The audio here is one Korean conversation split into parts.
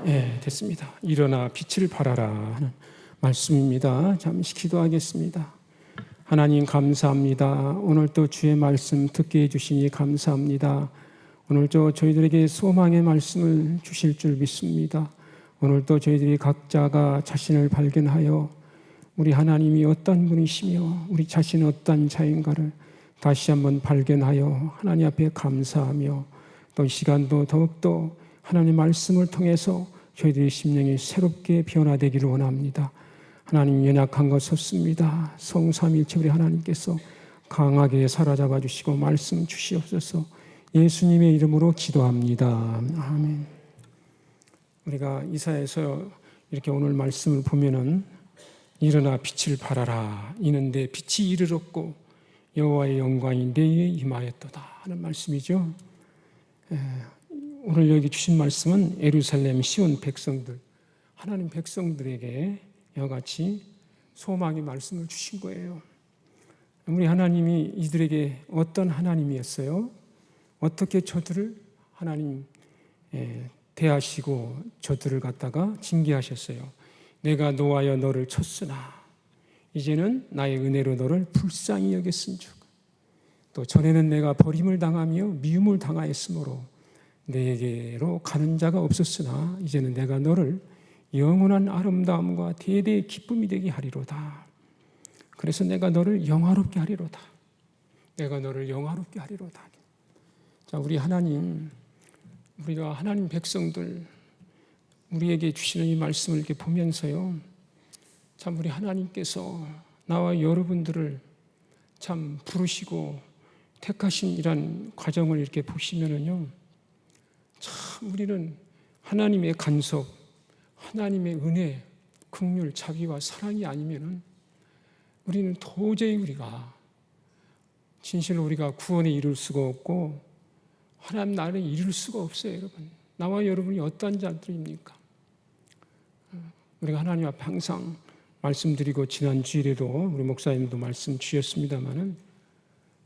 예, 됐습니다. 일어나 빛을 발하라 하는 말씀입니다. 잠시 기도하겠습니다. 하나님 감사합니다. 오늘 또 주의 말씀 듣게 해주시니 감사합니다. 오늘 저희들에게 소망의 말씀을 주실 줄 믿습니다. 오늘 또 저희들이 각자가 자신을 발견하여 우리 하나님이 어떤 분이시며 우리 자신은 어떤 자인가를 다시 한번 발견하여 하나님 앞에 감사하며 또 이 시간도 더욱더 하나님 말씀을 통해서 저희들의 심령이 새롭게 변화되기를 원합니다. 하나님 연약한 것 없습니다. 성삼일체 우리 하나님께서 강하게 사로잡아 주시고 말씀 주시옵소서. 예수님의 이름으로 기도합니다. 아멘. 우리가 이사야에서 이렇게 오늘 말씀을 보면은 일어나 빛을 발하라. 이는 내 빛이 이르렀고 여호와의 영광이 내게 임하였도다 하는 말씀이죠. 오늘 여기 주신 말씀은 예루살렘 시온 백성들, 하나님 백성들에게 이와 같이 소망의 말씀을 주신 거예요. 우리 하나님이 이들에게 어떤 하나님이었어요? 어떻게 저들을 하나님 대하시고 저들을 갖다가 징계하셨어요. 내가 노하여 너를 쳤으나 이제는 나의 은혜로 너를 불쌍히 여겼은즉 또 전에는 내가 버림을 당하며 미움을 당하였으므로 내게로 가는 자가 없었으나 이제는 내가 너를 영원한 아름다움과 대대의 기쁨이 되게 하리로다. 그래서 내가 너를 영화롭게 하리로다. 내가 너를 영화롭게 하리로다. 자, 우리 하나님, 우리가 하나님 백성들 우리에게 주시는 이 말씀을 이렇게 보면서요, 참 우리 하나님께서 나와 여러분들을 참 부르시고 택하신 이런 과정을 이렇게 보시면은요, 참 우리는 하나님의 간섭, 하나님의 은혜, 긍휼, 자비와 사랑이 아니면은 우리는 도저히 우리가 진실로 우리가 구원에 이룰 수가 없고 하나님 나라에 이룰 수가 없어요, 여러분. 나와 여러분이 어떠한 자들입니까? 우리가 하나님 앞에 항상 말씀드리고 지난 주일에도 우리 목사님도 말씀 주셨습니다마는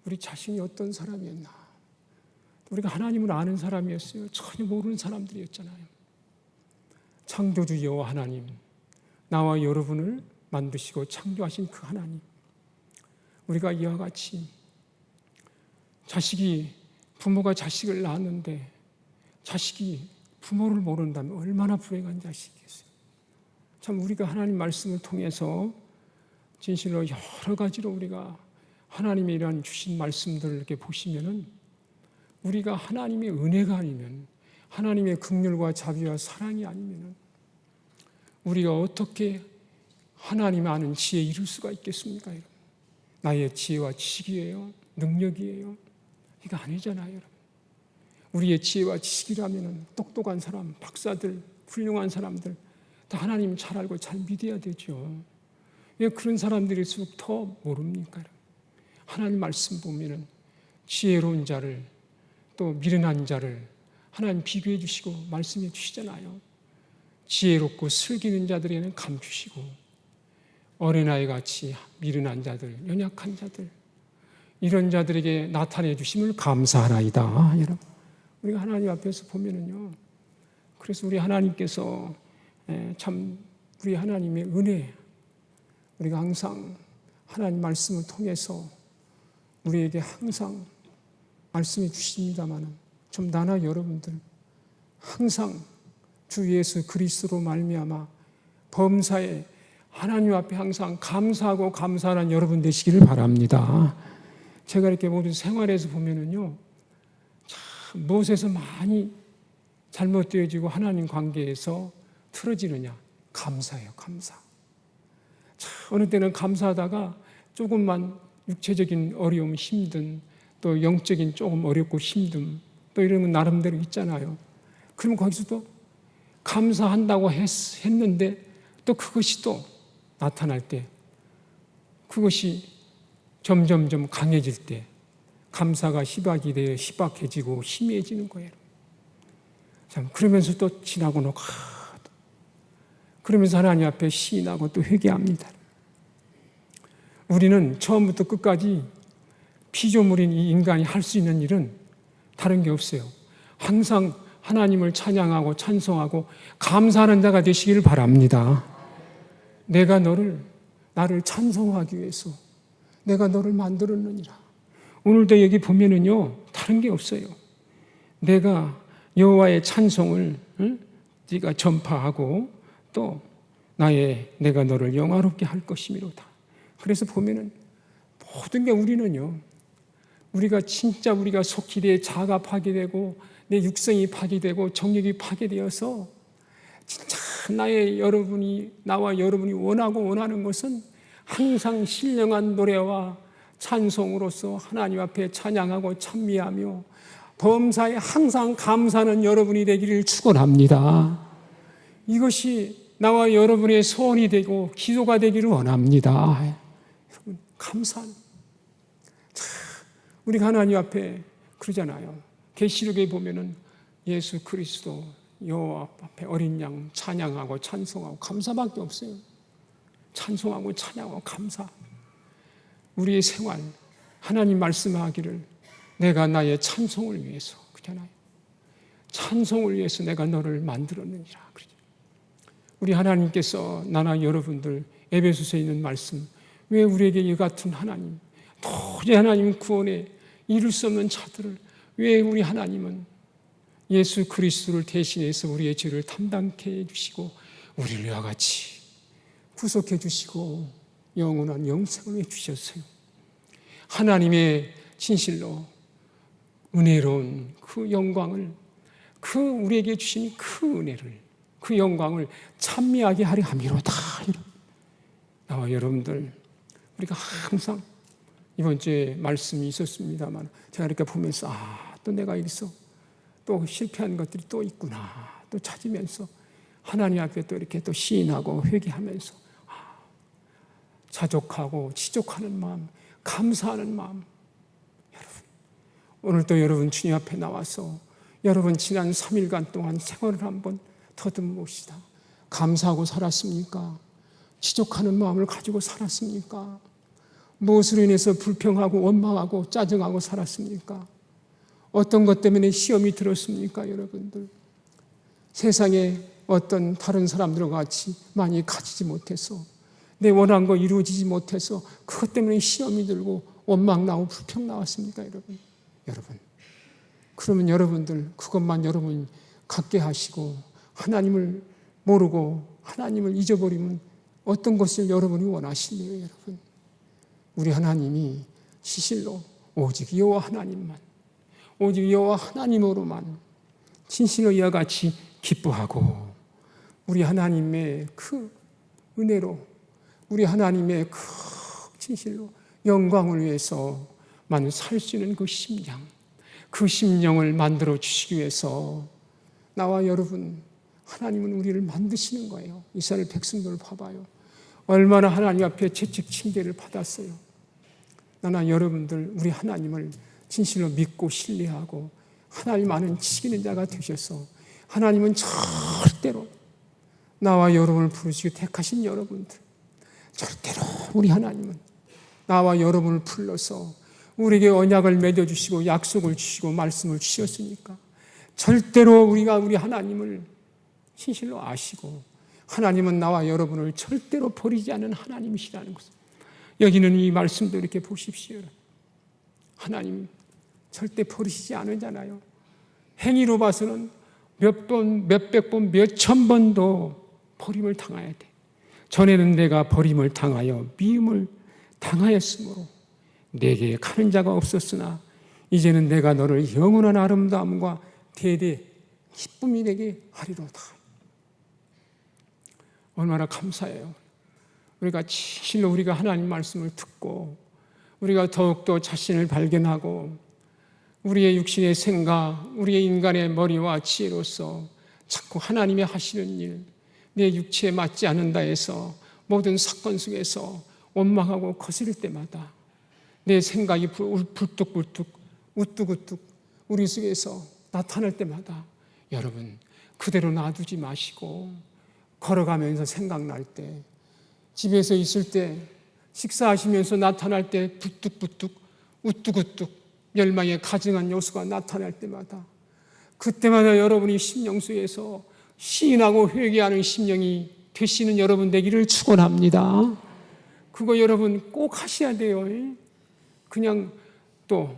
우리 자신이 어떤 사람이었나? 우리가 하나님을 아는 사람이었어요. 전혀 모르는 사람들이었잖아요. 창조주 여호와 하나님, 나와 여러분을 만드시고 창조하신 그 하나님, 우리가 이와 같이 부모가 자식을 낳았는데 자식이 부모를 모른다면 얼마나 불행한 자식이겠어요. 참 우리가 하나님 말씀을 통해서 진실로 여러 가지로 우리가 하나님의 이러한 주신 말씀들을 이렇게 보시면은 우리가 하나님의 은혜가 아니면 하나님의 긍휼과 자비와 사랑이 아니면 우리가 어떻게 하나님 아는 지혜에 이룰 수가 있겠습니까, 여러분? 나의 지혜와 지식이에요? 능력이에요? 이거 아니잖아요, 여러분. 우리의 지혜와 지식이라면 똑똑한 사람, 박사들, 훌륭한 사람들 다 하나님 잘 알고 잘 믿어야 되죠. 왜 그런 사람들일수록 더 모릅니까? 하나님 말씀 보면은 지혜로운 자를 또 미련한 자를 하나님 비교해 주시고 말씀해 주시잖아요. 지혜롭고 슬기는 자들에게는 감추시고 어린아이 같이 미련한 자들, 연약한 자들 이런 자들에게 나타내 주심을 감사하나이다. 여러분, 우리가 하나님 앞에서 보면은요, 그래서 우리 하나님께서 참 우리 하나님의 은혜, 우리가 항상 하나님 말씀을 통해서 우리에게 항상 말씀해 주십니다마는 좀 나나 여러분들 항상 주 예수 그리스도로 말미암아 범사에 하나님 앞에 항상 감사하고 감사하는 여러분 되시기를 바랍니다. 제가 이렇게 모든 생활에서 보면은요, 참 무엇에서 많이 잘못되어지고 하나님 관계에서 틀어지느냐? 감사예요, 감사. 참 어느 때는 감사하다가 조금만 육체적인 어려움, 힘든 또 영적인 조금 어렵고 힘듦 또 이러면 나름대로 있잖아요. 그럼 거기서도 감사한다고 했는데 또 그것이 또 나타날 때 그것이 점점점 강해질 때 감사가 희박이 되어 희박해지고 희미해지는 거예요. 참 그러면서 또 지나고 놓고 그러면서 하나님 앞에 시인하고 또 회개합니다. 우리는 처음부터 끝까지 피조물인 이 인간이 할 수 있는 일은 다른 게 없어요. 항상 하나님을 찬양하고 찬송하고 감사하는 자가 되시기를 바랍니다. 내가 나를 찬송하기 위해서 내가 너를 만들었느니라. 오늘도 여기 보면은요, 다른 게 없어요. 내가 여호와의 찬송을 네가 전파하고 또 내가 너를 영화롭게 할 것이미로다. 그래서 보면은 모든 게 우리가 진짜 우리가 속히 내 자아가 파괴되고 내 육성이 파괴되고 정욕이 파괴되어서 진짜 나와 여러분이 원하는 것은 항상 신령한 노래와 찬송으로서 하나님 앞에 찬양하고 찬미하며 범사에 항상 감사하는 여러분이 되기를 축원합니다. 이것이 나와 여러분의 소원이 되고 기도가 되기를 원합니다. 여러분, 감사하는. 우리가 하나님 앞에 그러잖아요. 계시록에 보면은 예수 그리스도 여호와 앞에 어린 양 찬양하고 찬송하고 감사밖에 없어요. 찬송하고 찬양하고 감사. 우리의 생활, 하나님 말씀하기를 내가 나의 찬송을 위해서, 그렇잖아요. 찬송을 위해서 내가 너를 만들었느니라. 그러죠. 우리 하나님께서 나나 여러분들 에베소서에 있는 말씀, 왜 우리에게 이 같은 하나님, 도저히 하나님 구원에 이룰 수 없는 자들을 왜 우리 하나님은 예수 그리스도를 대신해서 우리의 죄를 담당케 해주시고 우리를 이와 같이 구속해 주시고 영원한 영생을 해주셨어요. 하나님의 진실로 은혜로운 그 영광을, 그 우리에게 주신 그 은혜를, 그 영광을 찬미하게 하려 함이로다. 나와 여러분들, 우리가 항상 이번 주에 말씀이 있었습니다만 제가 이렇게 보면서 또 내가 여기서 또 실패한 것들이 또 있구나 또 찾으면서 하나님 앞에 또 이렇게 또 시인하고 회개하면서 자족하고 지족하는 마음, 감사하는 마음. 여러분, 오늘도 여러분 주님 앞에 나와서 여러분 지난 3일간 동안 생활을 한번 더듬읍시다. 감사하고 살았습니까? 지족하는 마음을 가지고 살았습니까? 무엇으로 인해서 불평하고 원망하고 짜증하고 살았습니까? 어떤 것 때문에 시험이 들었습니까, 여러분들? 세상에 어떤 다른 사람들과 같이 많이 가지지 못해서 내 원한 거 이루어지지 못해서 그것 때문에 시험이 들고 원망 나오고 불평 나왔습니까, 여러분? 그러면 여러분들 그것만 여러분 갖게 하시고 하나님을 모르고 하나님을 잊어버리면 어떤 것을 여러분이 원하실래요, 여러분? 우리 하나님이 시실로 오직 여호와 하나님만, 오직 여호와 하나님으로만 진실로 이와 같이 기뻐하고 우리 하나님의 그 은혜로 우리 하나님의 그 진실로 영광을 위해서만 살 수 있는 그 심령, 그 심령을 만들어 주시기 위해서 나와 여러분, 하나님은 우리를 만드시는 거예요. 이스라엘 백성들을 봐봐요. 얼마나 하나님 앞에 채찍 징계를 받았어요. 나나 여러분들 우리 하나님을 진실로 믿고 신뢰하고 하나님 아는 지키는 자가 되셔서 하나님은 절대로 나와 여러분을 부르시고 택하신 여러분들, 절대로 우리 하나님은 나와 여러분을 불러서 우리에게 언약을 맺어주시고 약속을 주시고 말씀을 주셨으니까 절대로 우리가 우리 하나님을 진실로 아시고 하나님은 나와 여러분을 절대로 버리지 않는 하나님이시라는 것을, 여기는 이 말씀도 이렇게 보십시오. 하나님 절대 버리시지 않으잖아요. 행위로 봐서는 몇 번, 몇백 번, 몇천 번도 버림을 당해야 돼. 전에는 내가 버림을 당하여 미움을 당하였으므로 내게 가는 자가 없었으나 이제는 내가 너를 영원한 아름다움과 대대 기쁨이 되게 하리로다. 얼마나 감사해요. 우리가 진실로 우리가 하나님 말씀을 듣고 우리가 더욱더 자신을 발견하고 우리의 육신의 생각, 우리의 인간의 머리와 지혜로서 자꾸 하나님의 하시는 일, 내 육체에 맞지 않는다 해서 모든 사건 속에서 원망하고 거스릴 때마다 내 생각이 불뚝불뚝 우뚝우뚝 우리 속에서 나타날 때마다 여러분 그대로 놔두지 마시고 걸어가면서 생각날 때, 집에서 있을 때, 식사하시면서 나타날 때 부뚝부뚝 우뚝우뚝 멸망의 가증한 요소가 나타날 때마다 그때마다 여러분이 심령 속에서 시인하고 회개하는 심령이 되시는 여러분 되기를 축원합니다. 그거 여러분 꼭 하셔야 돼요. 그냥 또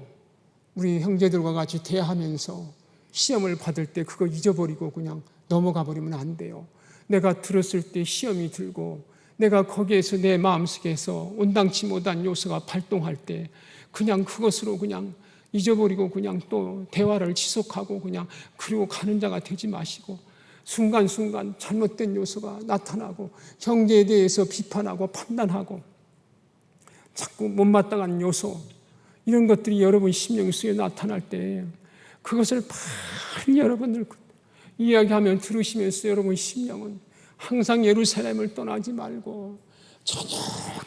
우리 형제들과 같이 대하면서 시험을 받을 때 그거 잊어버리고 그냥 넘어가 버리면 안 돼요. 내가 들었을 때 시험이 들고 내가 거기에서 내 마음속에서 온당치 못한 요소가 발동할 때 그냥 그것으로 그냥 잊어버리고 그냥 또 대화를 지속하고 그냥 그리고 가는 자가 되지 마시고, 순간순간 잘못된 요소가 나타나고 형제에 대해서 비판하고 판단하고 자꾸 못마땅한 요소, 이런 것들이 여러분 심령 속에 나타날 때 그것을 빨리 여러분들 이야기하면 들으시면서 여러분 심령은 항상 예루살렘을 떠나지 말고 전혀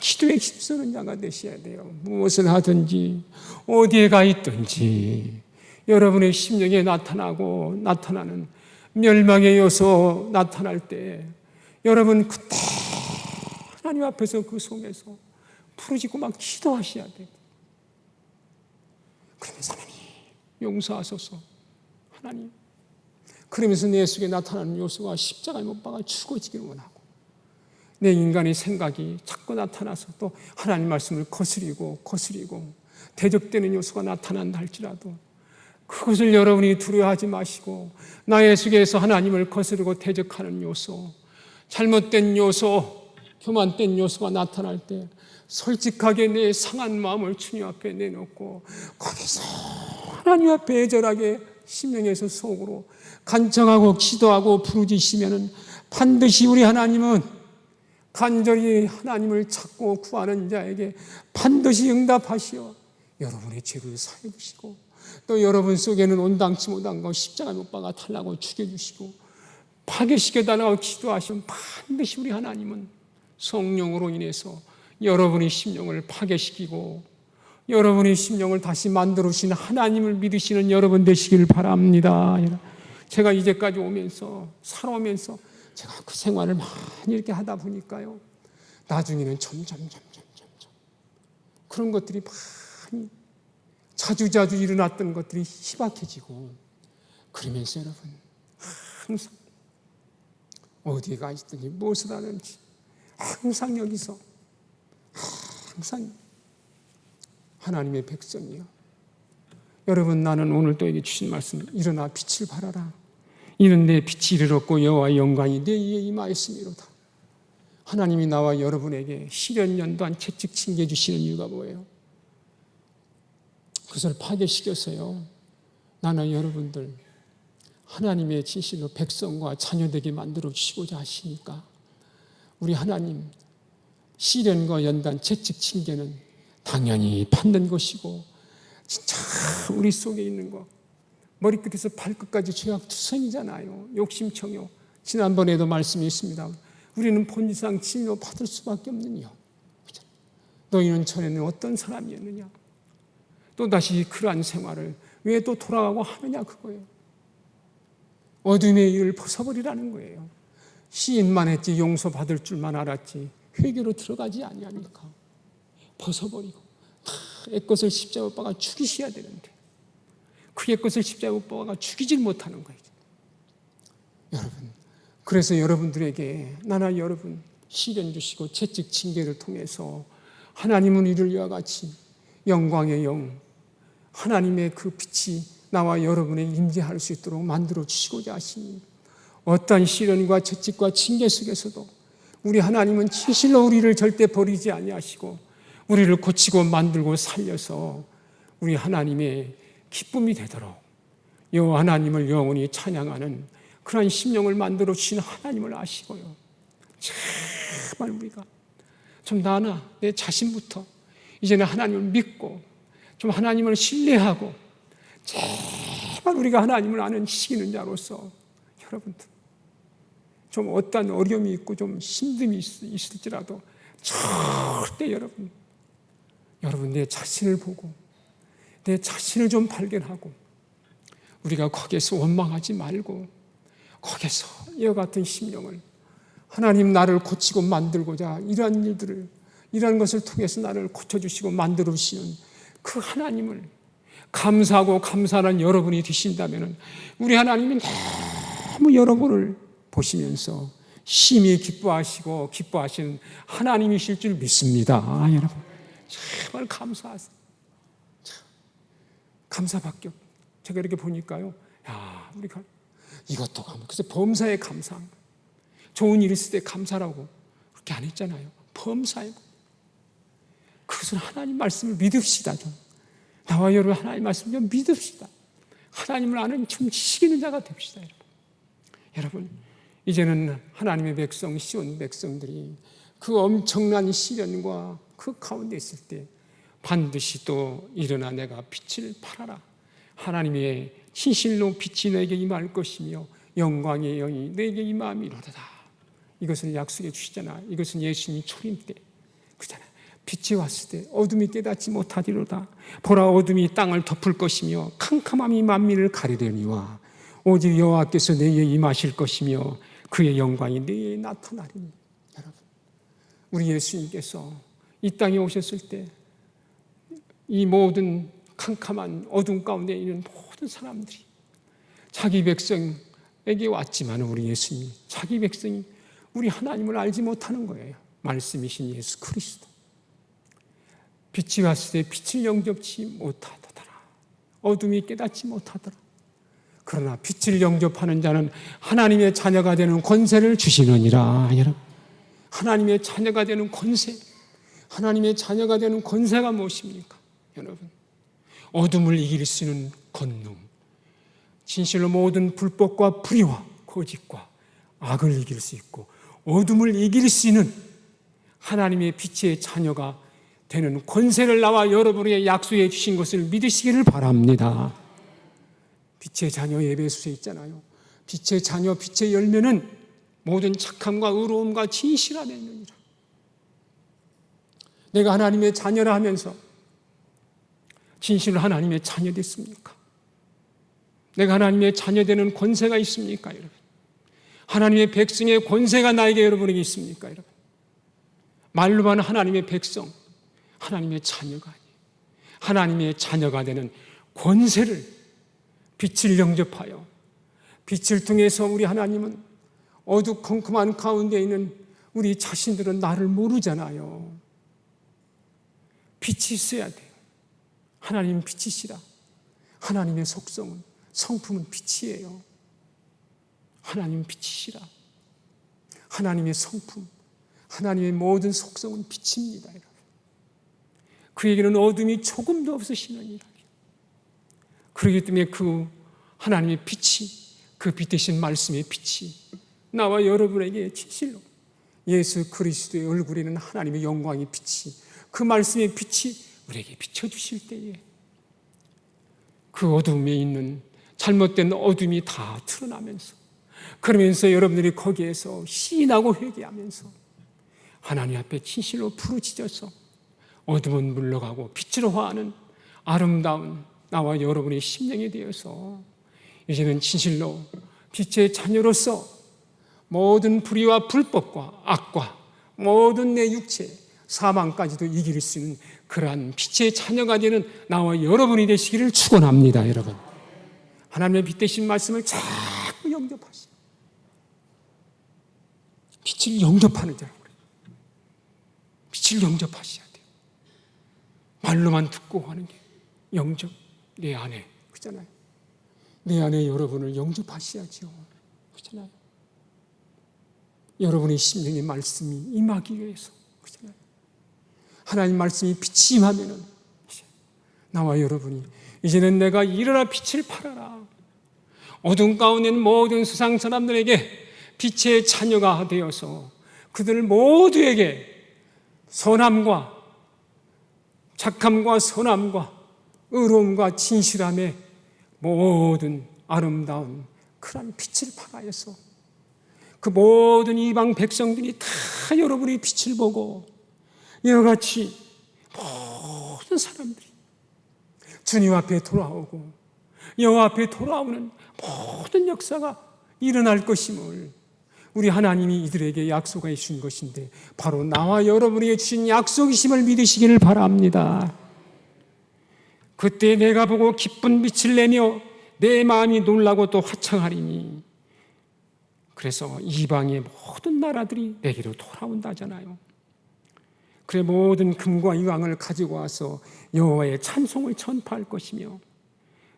기도에 힘쓰는 자가 되셔야 돼요. 무엇을 하든지 어디에 가 있든지 여러분의 심령에 나타나는 멸망의 요소 나타날 때 여러분 그때 하나님 앞에서 그 속에서 부르짖고 막 기도하셔야 돼요. 그러면서 하나님 용서하소서, 하나님, 그러면서 내 속에 나타나는 요소가 십자가에 못 박아 죽어지기를 원하고, 내 인간의 생각이 자꾸 나타나서 또 하나님 말씀을 거스리고 대적되는 요소가 나타난다 할지라도 그것을 여러분이 두려워하지 마시고 나의 속에서 하나님을 거스르고 대적하는 요소, 잘못된 요소, 교만된 요소가 나타날 때 솔직하게 내 상한 마음을 주님 앞에 내놓고 거기서 하나님 앞에 애절하게 심령에서 속으로 간청하고 기도하고 부르짖으면 반드시 우리 하나님은 간절히 하나님을 찾고 구하는 자에게 반드시 응답하시어 여러분의 죄를 사해 주시고, 또 여러분 속에는 온당치 못한 것 십자가 못 박아 달라고 죽여주시고 파괴시켜달라고 기도하시면 반드시 우리 하나님은 성령으로 인해서 여러분의 심령을 파괴시키고 여러분의 심령을 다시 만들어주신 하나님을 믿으시는 여러분 되시길 바랍니다. 제가 이제까지 살아오면서 제가 그 생활을 많이 이렇게 하다 보니까요, 나중에는 점점 그런 것들이 많이 자주 일어났던 것들이 희박해지고, 그러면서 여러분 항상 어디에 가 있든지 무엇을 하든지 항상 여기서 항상 하나님의 백성이요, 여러분, 나는 오늘 또에게 주신 말씀, 일어나 빛을 발하라. 이는 내 빛이 이르렀고 여호와의 영광이 내 위에 임하였음이로다. 하나님이 나와 여러분에게 시련 연단 채찍 징계 주시는 이유가 뭐예요? 그것을 파괴시켜서요, 나는 여러분들 하나님의 진실로 백성과 자녀되게 만들어 주시고자 하시니까 우리 하나님 시련과 연단 채찍 징계는 당연히 받는 것이고, 진짜 우리 속에 있는 거 머리끝에서 발끝까지 죄악투성이잖아요. 욕심청요. 지난번에도 말씀이 있습니다. 우리는 본질상 진노 받을 수밖에 없는 이요. 너희는 전에는 어떤 사람이었느냐? 또다시 그러한 생활을 왜 또 돌아가고 하느냐, 그거예요. 어둠의 일을 벗어버리라는 거예요. 시인만 했지 용서받을 줄만 알았지 회개로 들어가지 아니하니까 벗어버리고 다 애것을 십자가에 못 박아 죽이셔야 되는데 그 애것을 십자가에 못 박아 죽이질 못하는 거예요. 여러분, 그래서 여러분들에게 나나 여러분 시련 주시고 채찍 징계를 통해서 하나님은 이를 이와 같이 영광의 영, 하나님의 그 빛이 나와 여러분의 임재할 수 있도록 만들어 주시고자 하시니, 어떠한 시련과 채찍과 징계 속에서도 우리 하나님은 진실로 우리를 절대 버리지 아니하시고 우리를 고치고 만들고 살려서 우리 하나님의 기쁨이 되도록 여호와 하나님을 영원히 찬양하는 그러한 심령을 만들어 주신 하나님을 아시고요, 제발 우리가 좀 나나 내 자신부터 이제는 하나님을 믿고 좀 하나님을 신뢰하고 제발 우리가 하나님을 아는 지식 있는 자로서 여러분들 좀 어떠한 어려움이 있고 좀 힘듦이 있을지라도 절대 여러분 내 자신을 보고 내 자신을 좀 발견하고 우리가 거기에서 원망하지 말고 거기에서 이와 같은 심령을 하나님 나를 고치고 만들고자 이러한 일들을 이러한 것을 통해서 나를 고쳐주시고 만들어주시는 그 하나님을, 감사하고 감사하는 여러분이 되신다면 우리 하나님이 너무 여러분을 보시면서 심히 기뻐하시고 기뻐하시는 하나님이실 줄 믿습니다. 여러분 정말 감사하세요. 감사밖에 없어요. 제가 이렇게 보니까요, 야, 우리가 이것도 감사. 그래서 범사에 감사. 좋은 일 있을 때 감사라고 그렇게 안 했잖아요. 범사에. 그것은 하나님 말씀을 믿읍시다. 좀. 나와 여러분 하나님 말씀 좀 믿읍시다. 하나님을 아는 좀 지식 있는 자가 됩시다. 여러분, 이제는 하나님의 백성, 시온 백성들이 그 엄청난 시련과 그 가운데 있을 때 반드시 또 일어나 내가 빛을 발하라. 하나님의 진실로 빛이 내게 임할 것이며 영광의 영이 내게 임함이로다. 이것을 약속해 주시잖아. 이것은 예수님이 초림 때 그잖아요. 빛이 왔을 때 어둠이 깨닫지 못하리로다. 보라, 어둠이 땅을 덮을 것이며 캄캄함이 만민을 가리려니와 오직 여호와께서 내게 임하실 것이며 그의 영광이 내게 나타나리니. 여러분, 우리 예수님께서 이 땅에 오셨을 때 이 모든 캄캄한 어둠 가운데 있는 모든 사람들이 자기 백성에게 왔지만 우리 예수님이 자기 백성이 우리 하나님을 알지 못하는 거예요. 말씀이신 예수 그리스도. 빛이 왔을 때 빛을 영접치 못하더라. 어둠이 깨닫지 못하더라. 그러나 빛을 영접하는 자는 하나님의 자녀가 되는 권세를 주시느니라. 여러분, 하나님의 자녀가 되는 권세, 하나님의 자녀가 되는 권세가 무엇입니까? 여러분, 어둠을 이길 수 있는 권능, 진실로 모든 불법과 불의와 거짓과 악을 이길 수 있고 어둠을 이길 수 있는 하나님의 빛의 자녀가 되는 권세를 나와 여러분에게 약속해 주신 것을 믿으시기를 바랍니다. 빛의 자녀 에베소서에 있잖아요. 빛의 자녀, 빛의 열매는 모든 착함과 의로움과 진실함에 있느니라. 내가 하나님의 자녀라 하면서 진실로 하나님의 자녀 됐습니까? 내가 하나님의 자녀 되는 권세가 있습니까, 여러분? 하나님의 백성의 권세가 나에게 여러분에게 있습니까, 여러분? 말로만 하나님의 백성, 하나님의 자녀가 아니에요. 하나님의 자녀가 되는 권세를, 빛을 영접하여 빛을 통해서 우리 하나님은 어두컴컴한 가운데 있는 우리 자신들은 나를 모르잖아요. 빛이 있어야 돼요. 하나님은 빛이시라. 하나님의 속성은, 성품은 빛이에요. 하나님은 빛이시라. 하나님의 성품, 하나님의 모든 속성은 빛입니다. 여러분. 그에게는 어둠이 조금도 없으시느니라. 그렇기 때문에 그 하나님의 빛이, 그 빛 대신 말씀의 빛이 나와 여러분에게 진실로 예수 그리스도의 얼굴에는 하나님의 영광의 빛이, 그 말씀의 빛이 우리에게 비춰주실 때에 그 어둠에 있는 잘못된 어둠이 다 드러나면서, 그러면서 여러분들이 거기에서 시인하고 회개하면서 하나님 앞에 진실로 부르짖어서 어둠은 물러가고 빛으로 화하는 아름다운 나와 여러분의 심령이 되어서 이제는 진실로 빛의 자녀로서 모든 불의와 불법과 악과 모든 내 육체 사망까지도 이길 수 있는 그러한 빛의 자녀가 되는 나와 여러분이 되시기를 축원합니다. 여러분, 하나님의 빛 되신 말씀을 자꾸 영접하시오. 빛을 영접하는 자라고 그래요. 빛을 영접하셔야 돼요. 말로만 듣고 하는 게 영접, 내 안에, 그렇잖아요. 내 안에 여러분을 영접하셔야죠. 그렇잖아요. 여러분의 심령의 말씀이 임하기 위해서, 그렇잖아요. 하나님 말씀이 빛이 임하면은 나와 여러분이 이제는 내가 일어나 빛을 발하라. 어둠 가운데 있는 모든 세상 사람들에게 빛의 자녀가 되어서 그들 모두에게 선함과 착함과 선함과 의로움과 진실함의 모든 아름다운 그런 빛을 발하여서 그 모든 이방 백성들이 다 여러분의 빛을 보고 이와 같이 모든 사람들이 주님 앞에 돌아오고 여호와 앞에 돌아오는 모든 역사가 일어날 것임을 우리 하나님이 이들에게 약속해 주신 것인데 바로 나와 여러분에게 주신 약속이심을 믿으시기를 바랍니다. 그때 내가 보고 기쁜 빛을 내며 내 마음이 놀라고 또 화창하리니. 그래서 이방의 모든 나라들이 내게로 돌아온다잖아요. 그래 모든 금과 유황을 가지고 와서 여호와의 찬송을 전파할 것이며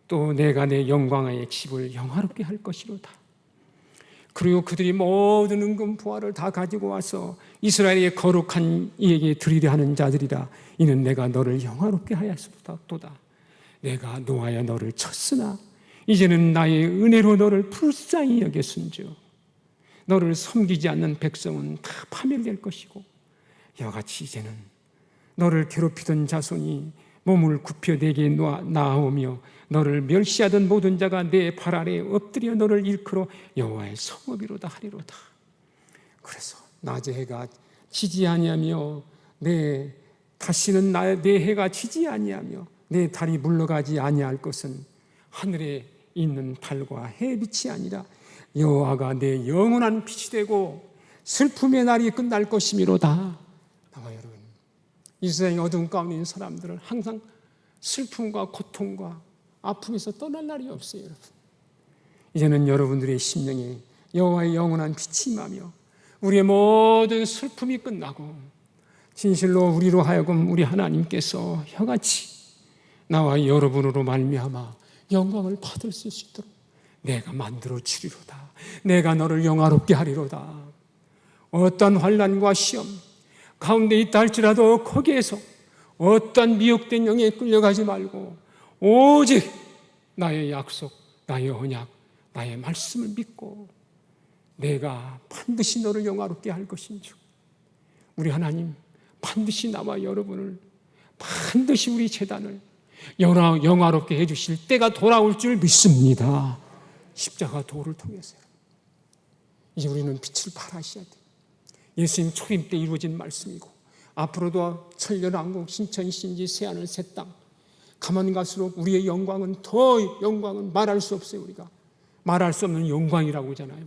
또 내가 내 영광의 집을 영화롭게 할 것이로다. 그리고 그들이 모든 은금 부화를 다 가지고 와서 이스라엘의 거룩한 이에게 드리려 하는 자들이라. 이는 내가 너를 영화롭게 하였도다. 내가 노하여 너를 쳤으나 이제는 나의 은혜로 너를 불쌍히 여겼은즉 너를 섬기지 않는 백성은 다 파멸될 것이고 이와 같이 이제는 너를 괴롭히던 자손이 몸을 굽혀 내게 나아오며 너를 멸시하던 모든 자가 내 발 아래에 엎드려 너를 일컬어 여호와의 성읍이로다 하리로다. 그래서 낮의 해가 지지 아니하며 다시는 내 해가 지지 아니하며 내 달이 물러가지 아니할 것은 하늘에 있는 달과 해 빛이 아니라 여호와가 내 영원한 빛이 되고 슬픔의 날이 끝날 것이미로다. 나와 여러분, 이 세상의 어두운 가운데 있는 사람들은 항상 슬픔과 고통과 아픔에서 떠날 날이 없어요. 여러분, 이제는 여러분들의 심령에 여호와의 영원한 빛이 임하며 우리의 모든 슬픔이 끝나고 진실로 우리로 하여금 우리 하나님께서 혀같이 나와 여러분으로 말미암아 영광을 받을 수 있도록 내가 만들어 주리로다. 내가 너를 영화롭게 하리로다. 어떤 환난과 시험 가운데 있다 할지라도 거기에서 어떤 미혹된 영에 끌려가지 말고 오직 나의 약속, 나의 언약, 나의 말씀을 믿고 내가 반드시 너를 영화롭게 할 것인즉 우리 하나님 반드시 나와 여러분을 반드시 우리 재단을 영화롭게 해주실 때가 돌아올 줄 믿습니다. 십자가 도를 통해서요. 이제 우리는 빛을 발하셔야 돼요. 예수님 초림 때 이루어진 말씀이고 앞으로도 천년왕국 신천 신지 새하늘 새 땅 가만 갈수록 우리의 영광은 더 영광은 말할 수 없어요. 우리가 말할 수 없는 영광이라고 하잖아요.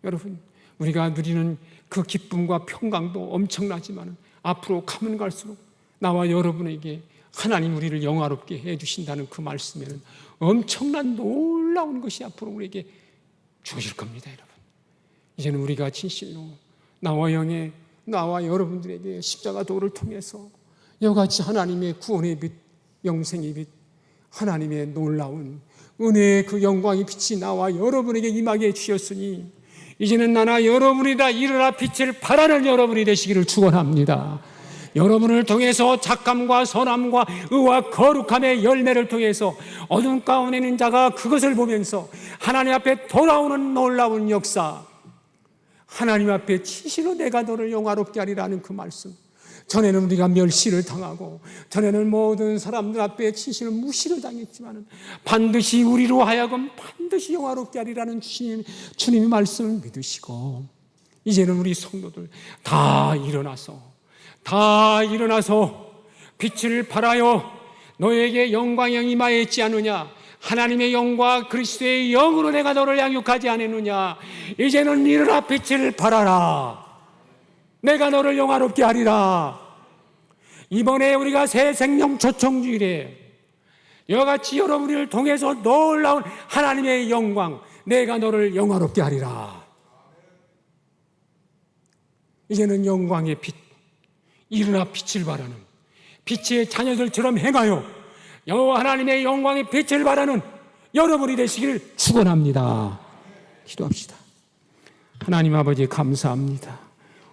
여러분, 우리가 누리는 그 기쁨과 평강도 엄청나지만 앞으로 가면 갈수록 나와 여러분에게 하나님 우리를 영화롭게 해주신다는 그 말씀에는 엄청난 놀라운 것이 앞으로 우리에게 주어질 겁니다. 여러분, 이제는 우리가 진실로 나와 여러분들에게 십자가 도를 통해서 이같이 하나님의 구원의 빛, 영생의 빛, 하나님의 놀라운 은혜의 그 영광의 빛이 나와 여러분에게 임하게 해주셨으니 이제는 나나 여러분이다 일어나 빛을 발하는 여러분이 되시기를 축원합니다. 여러분을 통해서 착함과 선함과 의와 거룩함의 열매를 통해서 어둠 가운데 있는 자가 그것을 보면서 하나님 앞에 돌아오는 놀라운 역사, 하나님 앞에 진실로 내가 너를 영화롭게 하리라는 그 말씀. 전에는 우리가 멸시를 당하고 전에는 모든 사람들 앞에 진실로 무시를 당했지만 반드시 우리로 하여금 반드시 영화롭게 하리라는 주님의 말씀을 믿으시고 이제는 우리 성도들 다 일어나서 빛을 발하여 너에게 영광이 임하였지 않느냐. 하나님의 영과 그리스도의 영으로 내가 너를 양육하지 않았느냐. 이제는 일어나 빛을 발하라. 내가 너를 영화롭게 하리라. 이번에 우리가 새 생명 초청주일에 이같이 여러분을 통해서 놀라운 하나님의 영광, 내가 너를 영화롭게 하리라. 이제는 영광의 빛, 일어나 빛을 발하는 빛의 자녀들처럼 행하여 여호와 하나님의 영광의 빛을 발하는 여러분이 되시기를 축원합니다. 기도합시다. 하나님 아버지 감사합니다.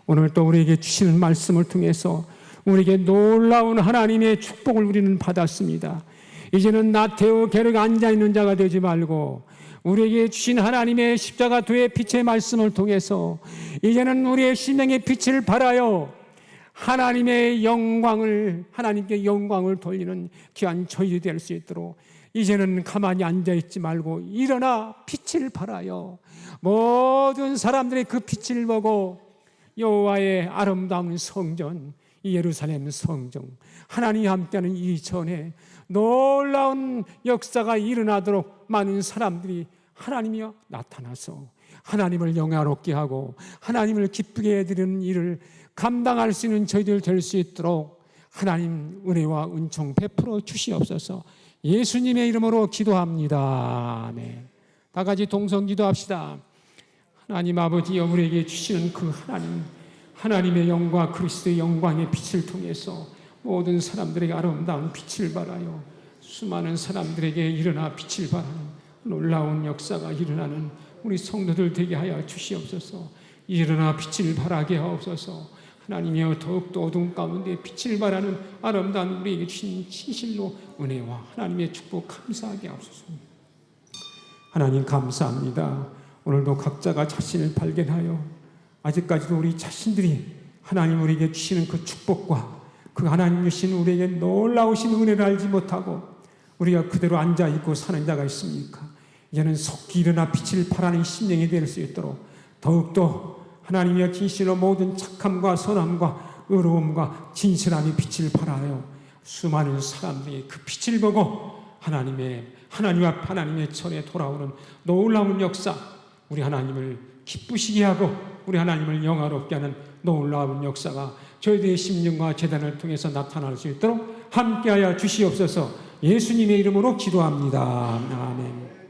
오늘 또 우리에게 주시는 말씀을 통해서 우리에게 놀라운 하나님의 축복을 우리는 받았습니다. 이제는 나태우 게르 앉아있는 자가 되지 말고 우리에게 주신 하나님의 십자가 도의 빛의 말씀을 통해서 이제는 우리의 심령의 빛을 발하여 하나님의 영광을, 하나님께 영광을 돌리는 귀한 저희들이 될 수 있도록 이제는 가만히 앉아있지 말고 일어나 빛을 발하여 모든 사람들의 그 빛을 보고 여호와의 아름다운 성전, 이 예루살렘 성전, 하나님이 함께하는 이 전에 놀라운 역사가 일어나도록 많은 사람들이 하나님이 나타나서 하나님을 영화롭게 하고 하나님을 기쁘게 해드리는 일을 감당할 수 있는 저희들 될 수 있도록 하나님 은혜와 은총 베풀어 주시옵소서. 예수님의 이름으로 기도합니다. 아멘. 다 같이 동성 기도합시다. 하나님 아버지여, 우리에게 주시는 그 하나님의 영광, 그리스도의 영광의 빛을 통해서 모든 사람들에게 아름다운 빛을 발하여 수많은 사람들에게 일어나 빛을 발하는 놀라운 역사가 일어나는 우리 성도들 되게 하여 주시옵소서. 일어나 빛을 발하게 하옵소서. 하나님이여, 더욱더 어두운 가운데 빛을 발하는 아름다운 우리에게 주신 진실로 은혜와 하나님의 축복 감사하게 하옵소서. 하나님 감사합니다. 오늘도 각자가 자신을 발견하여 아직까지도 우리 자신들이 하나님 우리에게 주시는 그 축복과 그 하나님 주신 우리에게 놀라우신 은혜를 알지 못하고 우리가 그대로 앉아있고 사는 자가 있습니까? 이제는 속히 일어나 빛을 발하는 심령이 될 수 있도록 더욱더 하나님의 진실로 모든 착함과 선함과 의로움과 진실함이 빛을 발하여 수많은 사람들이 그 빛을 보고 하나님 앞 하나님의 전에 돌아오는 놀라운 역사, 우리 하나님을 기쁘시게 하고 우리 하나님을 영화롭게 하는 놀라운 역사가 저희들의 심령과 재단을 통해서 나타날 수 있도록 함께하여 주시옵소서. 예수님의 이름으로 기도합니다. 아멘.